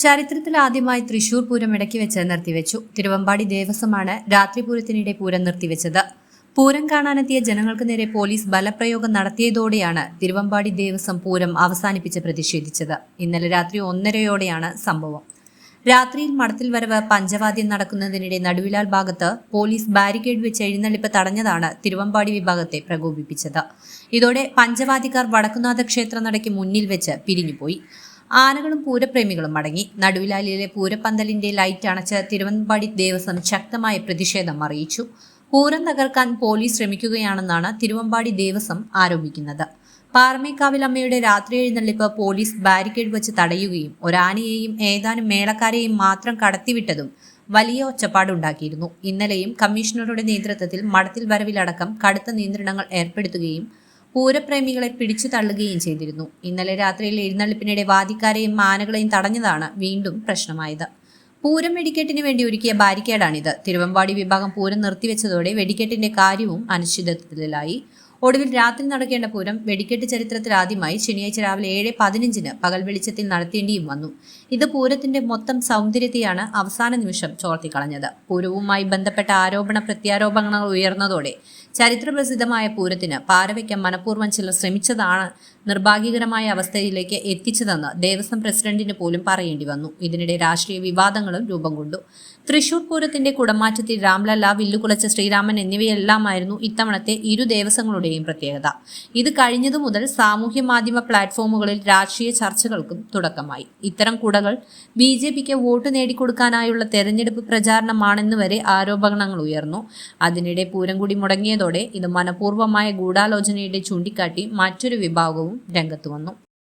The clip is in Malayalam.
ചരിത്രത്തിൽ ആദ്യമായി തൃശൂർ പൂരം ഇടയ്ക്ക് വെച്ച് നിർത്തിവെച്ചു. തിരുവമ്പാടി ദേവസ്വമാണ് രാത്രി പൂരത്തിനിടെ പൂരം നിർത്തിവെച്ചത്. പൂരം കാണാനെത്തിയ ജനങ്ങൾക്ക് നേരെ പോലീസ് ബലപ്രയോഗം നടത്തിയതോടെയാണ് തിരുവമ്പാടി ദേവസ്വം പൂരം അവസാനിപ്പിച്ച് പ്രതിഷേധിച്ചത്. ഇന്നലെ രാത്രി 1:30-ഓടെയാണ് സംഭവം. രാത്രിയിൽ മഠത്തിൽ വരവ് പഞ്ചവാദ്യം നടക്കുന്നതിനിടെ നടുവിലാൽ ഭാഗത്ത് പോലീസ് ബാരിക്കേഡ് വെച്ച് എഴുന്നള്ളിപ്പ് തടഞ്ഞതാണ് തിരുവമ്പാടി വിഭാഗത്തെ പ്രകോപിപ്പിച്ചത്. ഇതോടെ പഞ്ചവാദ്യക്കാർ വടക്കുനാഥ ക്ഷേത്ര നടയ്ക്ക് മുന്നിൽ വെച്ച് പിരിഞ്ഞുപോയി. ആനകളും പൂരപ്രേമികളും മടങ്ങി. നടുവിലാലിലെ പൂരപ്പന്തലിന്റെ ലൈറ്റ് അണച്ച് തിരുവമ്പാടി ദേവസ്വം ശക്തമായ പ്രതിഷേധം അറിയിച്ചു. പൂരം തകർക്കാൻ പോലീസ് ശ്രമിക്കുകയാണെന്നാണ് തിരുവമ്പാടി ദേവസ്വം ആരോപിക്കുന്നത്. പാറമേക്കാവിലമ്മയുടെ രാത്രി എഴുന്നള്ളിപ്പ് പോലീസ് ബാരിക്കേഡ് വെച്ച് തടയുകയും ഒരാനയെയും ഏതാനും മേളക്കാരെയും മാത്രം കടത്തിവിട്ടതും വലിയ ഒച്ചപ്പാടുണ്ടാക്കിയിരുന്നു. ഇന്നലെയും കമ്മീഷണറുടെ നേതൃത്വത്തിൽ മഠത്തിൽ വരവിലടക്കം കടുത്ത നിയന്ത്രണങ്ങൾ ഏർപ്പെടുത്തുകയും പൂരപ്രേമികളെ പിടിച്ചു തള്ളുകയും ചെയ്തിരുന്നു. ഇന്നലെ രാത്രിയിൽ എഴുന്നള്ളിപ്പിനിടെ വാദിക്കാരെയും ആനകളെയും തടഞ്ഞതാണ് വീണ്ടും പ്രശ്നമായത്. പൂരം വെടിക്കെട്ടിന് വേണ്ടി ഒരുക്കിയ ബാരിക്കേഡാണിത്. തിരുവമ്പാടി വിഭാഗം പൂരം നിർത്തിവെച്ചതോടെ വെടിക്കെട്ടിന്റെ കാര്യവും അനിശ്ചിതത്വത്തിലായി. ഒടുവിൽ രാത്രി നടക്കേണ്ട പൂരം വെടിക്കെട്ട് ചരിത്രത്തിൽ ആദ്യമായി ശനിയാഴ്ച രാവിലെ 7:15 പകൽ വെളിച്ചത്തിൽ നടത്തേണ്ടിയും വന്നു. ഇത് പൂരത്തിന്റെ മൊത്തം സൗന്ദര്യത്തെയാണ് അവസാന നിമിഷം ചോർത്തിക്കളഞ്ഞത്. പൂരവുമായി ബന്ധപ്പെട്ട ആരോപണ പ്രത്യാരോപണങ്ങൾ ഉയർന്നതോടെ ചരിത്രപ്രസിദ്ധമായ പൂരത്തിന് പാരവയ്ക്കാൻ മനഃപൂർവ്വം ചിലർ ശ്രമിച്ചതാണ് നിർഭാഗ്യകരമായ അവസ്ഥയിലേക്ക് എത്തിച്ചതെന്ന് ദേവസ്വം പ്രസിഡന്റിന് പോലും പറയേണ്ടി വന്നു. ഇതിനിടെ രാഷ്ട്രീയ വിവാദങ്ങളും രൂപം കൊണ്ടു. തൃശൂർ പൂരത്തിന്റെ കുടമാറ്റത്തിൽ രാംലല്ല, വില്ലുകുളച്ച ശ്രീരാമൻ എന്നിവയെല്ലാമായിരുന്നു ഇത്തവണത്തെ ഇരു ദേവസ്വങ്ങളുടെയും പ്രത്യേകത. ഇത് കഴിഞ്ഞതു മുതൽ സാമൂഹ്യ മാധ്യമ പ്ലാറ്റ്ഫോമുകളിൽ രാഷ്ട്രീയ ചർച്ചകൾക്കും തുടക്കമായി. ഇത്തരം കുടകൾ BJPക്ക് വോട്ട് നേടിക്കൊടുക്കാനായുള്ള തെരഞ്ഞെടുപ്പ് പ്രചാരണമാണെന്ന് വരെ ആരോപണങ്ങൾ ഉയർന്നു. അതിനിടെ പൂരം കൂടി മുടങ്ങിയതോടെ ഇത് മനഃപൂർവ്വമായ ഗൂഢാലോചനയുടെ ചൂണ്ടിക്കാട്ടി മറ്റൊരു വിഭാഗവും രംഗത്ത് വന്നു.